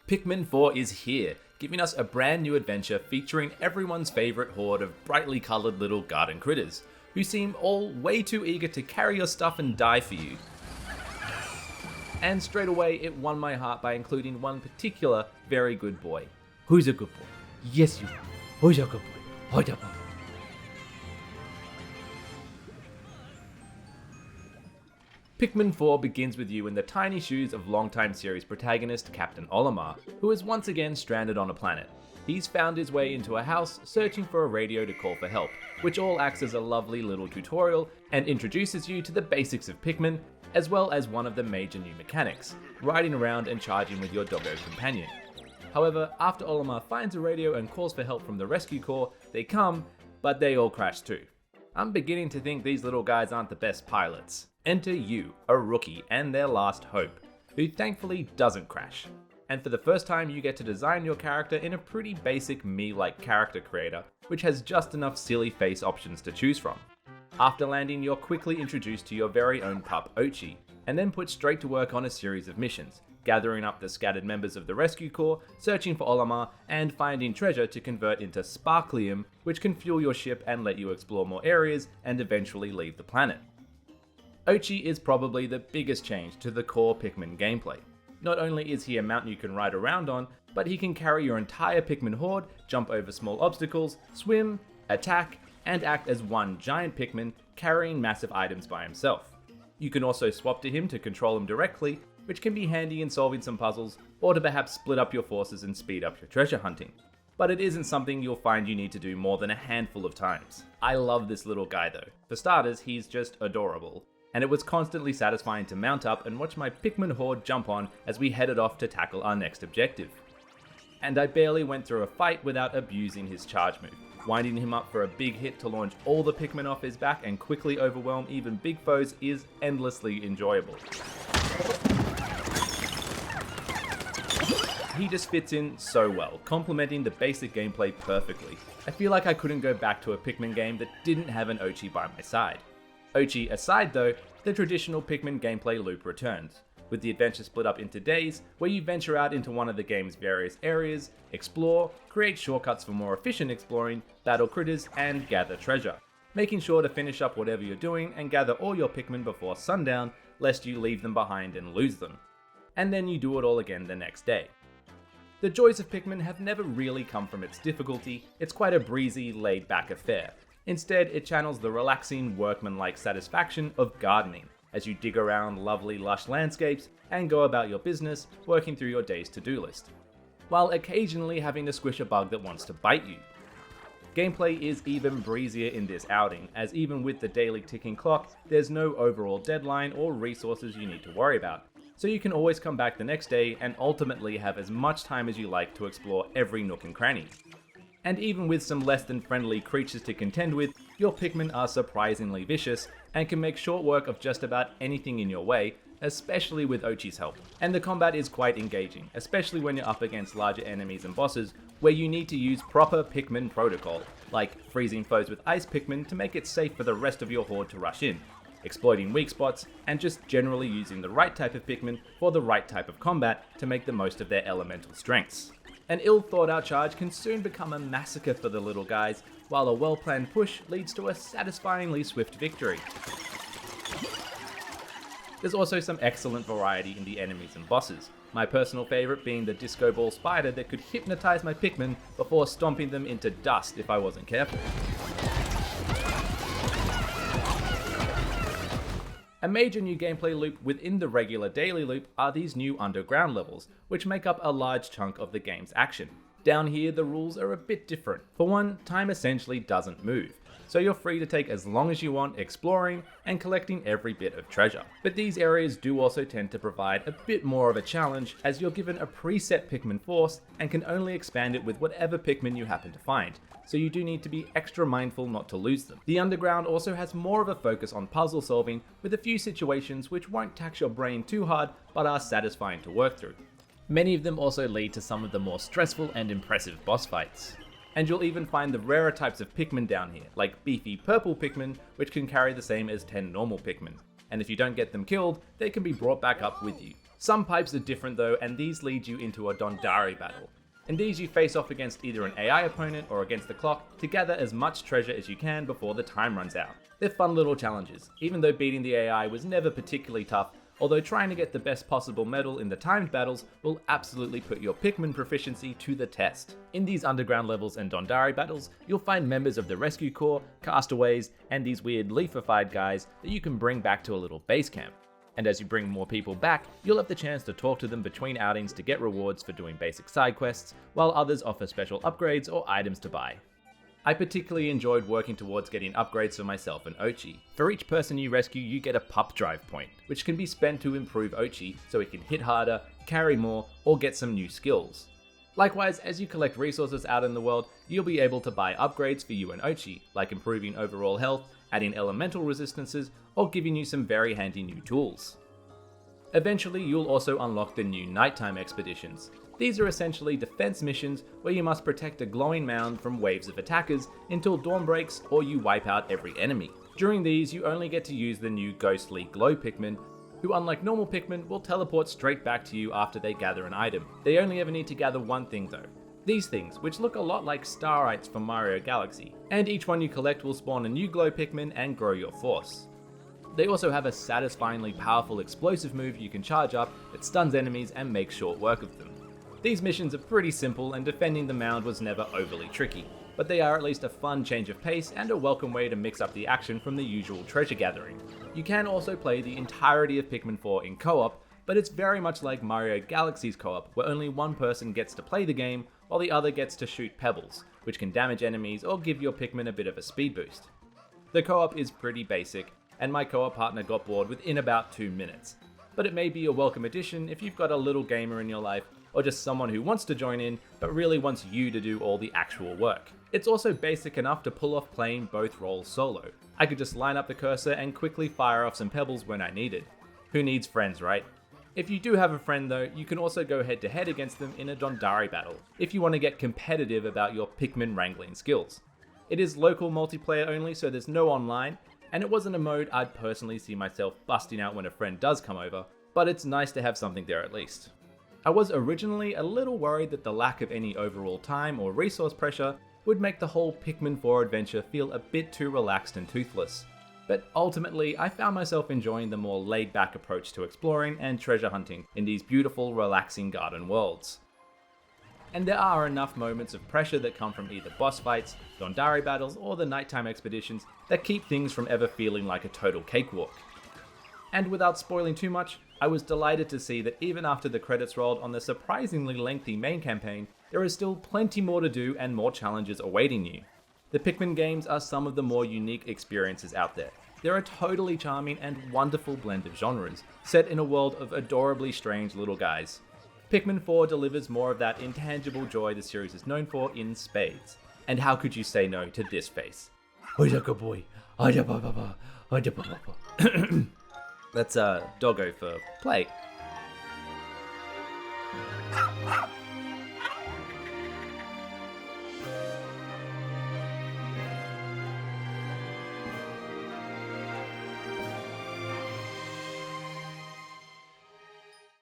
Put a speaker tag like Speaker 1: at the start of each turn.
Speaker 1: Pikmin 4 is here, giving us a brand new adventure featuring everyone's favourite horde of brightly coloured little garden critters, who seem all way too eager to carry your stuff and die for you. And straight away it won my heart by including one particular very good boy. Who's a good boy? Yes, you are. Who's a good boy? Who's a good boy? Pikmin 4 begins with you in the tiny shoes of longtime series protagonist Captain Olimar, who is once again stranded on a planet. He's found his way into a house, searching for a radio to call for help, which all acts as a lovely little tutorial and introduces you to the basics of Pikmin, as well as one of the major new mechanics, riding around and charging with your doggo companion. However, after Olimar finds a radio and calls for help from the rescue corps, they come, but they all crash too. I'm beginning to think these little guys aren't the best pilots. Enter you, a rookie and their last hope, who thankfully doesn't crash. And for the first time you get to design your character in a pretty basic me-like character creator, which has just enough silly face options to choose from. After landing, you're quickly introduced to your very own pup Ochi, and then put straight to work on a series of missions, gathering up the scattered members of the rescue corps, searching for Olimar, and finding treasure to convert into Sparklium, which can fuel your ship and let you explore more areas and eventually leave the planet. Ochi is probably the biggest change to the core Pikmin gameplay. Not only is he a mount you can ride around on, but he can carry your entire Pikmin horde, jump over small obstacles, swim, attack, and act as one giant Pikmin carrying massive items by himself. You can also swap to him to control him directly, which can be handy in solving some puzzles, or to perhaps split up your forces and speed up your treasure hunting. But it isn't something you'll find you need to do more than a handful of times. I love this little guy though. For starters, he's just adorable. And it was constantly satisfying to mount up and watch my Pikmin horde jump on as we headed off to tackle our next objective. And I barely went through a fight without abusing his charge move, winding him up for a big hit to launch all the Pikmin off his back and quickly overwhelm even big foes is endlessly enjoyable. He just fits in so well, complementing the basic gameplay perfectly. I feel like I couldn't go back to a Pikmin game that didn't have an Ochi by my side. Ochi aside though, the traditional Pikmin gameplay loop returns, with the adventure split up into days where you venture out into one of the game's various areas, explore, create shortcuts for more efficient exploring, battle critters, and gather treasure, making sure to finish up whatever you're doing and gather all your Pikmin before sundown, lest you leave them behind and lose them. And then you do it all again the next day. The joys of Pikmin have never really come from its difficulty, it's quite a breezy, laid-back affair. Instead, it channels the relaxing, workman-like satisfaction of gardening, as you dig around lovely, lush landscapes and go about your business, working through your day's to-do list, while occasionally having to squish a bug that wants to bite you. Gameplay is even breezier in this outing, as even with the daily ticking clock, there's no overall deadline or resources you need to worry about, so you can always come back the next day and ultimately have as much time as you like to explore every nook and cranny. And even with some less than friendly creatures to contend with, your Pikmin are surprisingly vicious and can make short work of just about anything in your way, especially with Ochi's help. And the combat is quite engaging, especially when you're up against larger enemies and bosses where you need to use proper Pikmin protocol, like freezing foes with ice Pikmin to make it safe for the rest of your horde to rush in, exploiting weak spots, and just generally using the right type of Pikmin for the right type of combat to make the most of their elemental strengths. An ill-thought-out charge can soon become a massacre for the little guys, while a well-planned push leads to a satisfyingly swift victory. There's also some excellent variety in the enemies and bosses, my personal favourite being the disco ball spider that could hypnotise my Pikmin before stomping them into dust if I wasn't careful. A major new gameplay loop within the regular daily loop are these new underground levels, which make up a large chunk of the game's action. Down here, the rules are a bit different. For one, time essentially doesn't move, so you're free to take as long as you want exploring and collecting every bit of treasure. But these areas do also tend to provide a bit more of a challenge, as you're given a preset Pikmin force and can only expand it with whatever Pikmin you happen to find, so you do need to be extra mindful not to lose them. The underground also has more of a focus on puzzle solving, with a few situations which won't tax your brain too hard but are satisfying to work through. Many of them also lead to some of the more stressful and impressive boss fights. And you'll even find the rarer types of Pikmin down here, like beefy purple Pikmin, which can carry the same as 10 normal Pikmin. And if you don't get them killed, they can be brought back up with you. Some pipes are different though, and these lead you into a Dontdari battle. In these you face off against either an AI opponent or against the clock to gather as much treasure as you can before the time runs out. They're fun little challenges, even though beating the AI was never particularly tough, although trying to get the best possible medal in the timed battles will absolutely put your Pikmin proficiency to the test. In these underground levels and Dontdari battles, you'll find members of the Rescue Corps, castaways, and these weird leafified guys that you can bring back to a little base camp. And as you bring more people back, you'll have the chance to talk to them between outings to get rewards for doing basic side quests, while others offer special upgrades or items to buy. I particularly enjoyed working towards getting upgrades for myself and Ochi. For each person you rescue, you get a pup drive point, which can be spent to improve Ochi so it can hit harder, carry more, or get some new skills. Likewise, as you collect resources out in the world, you'll be able to buy upgrades for you and Ochi, like improving overall health, adding elemental resistances, or giving you some very handy new tools. Eventually, you'll also unlock the new nighttime expeditions. These are essentially defense missions where you must protect a glowing mound from waves of attackers until dawn breaks or you wipe out every enemy. During these, you only get to use the new ghostly glow Pikmin, who unlike normal Pikmin will teleport straight back to you after they gather an item. They only ever need to gather one thing though. These things, which look a lot like starites from Mario Galaxy, and each one you collect will spawn a new glow Pikmin and grow your force. They also have a satisfyingly powerful explosive move you can charge up that stuns enemies and makes short work of them. These missions are pretty simple and defending the mound was never overly tricky, but they are at least a fun change of pace and a welcome way to mix up the action from the usual treasure gathering. You can also play the entirety of Pikmin 4 in co-op, but it's very much like Mario Galaxy's co-op, where only one person gets to play the game while the other gets to shoot pebbles, which can damage enemies or give your Pikmin a bit of a speed boost. The co-op is pretty basic, and my co-op partner got bored within about 2 minutes, but it may be a welcome addition if you've got a little gamer in your life, or just someone who wants to join in, but really wants you to do all the actual work. It's also basic enough to pull off playing both roles solo. I could just line up the cursor and quickly fire off some pebbles when I needed. Who needs friends, right? If you do have a friend though, you can also go head to head against them in a Dontdari battle, if you want to get competitive about your Pikmin wrangling skills. It is local multiplayer only, so there's no online, and it wasn't a mode I'd personally see myself busting out when a friend does come over, but it's nice to have something there at least. I was originally a little worried that the lack of any overall time or resource pressure would make the whole Pikmin 4 adventure feel a bit too relaxed and toothless. But ultimately, I found myself enjoying the more laid-back approach to exploring and treasure hunting in these beautiful, relaxing garden worlds. And there are enough moments of pressure that come from either boss fights, Dontdari battles, or the nighttime expeditions that keep things from ever feeling like a total cakewalk. And without spoiling too much, I was delighted to see that even after the credits rolled on the surprisingly lengthy main campaign, there is still plenty more to do and more challenges awaiting you. The Pikmin games are some of the more unique experiences out there. They're a totally charming and wonderful blend of genres, set in a world of adorably strange little guys. Pikmin 4 delivers more of that intangible joy the series is known for in spades. And how could you say no to this face? That's doggo for play.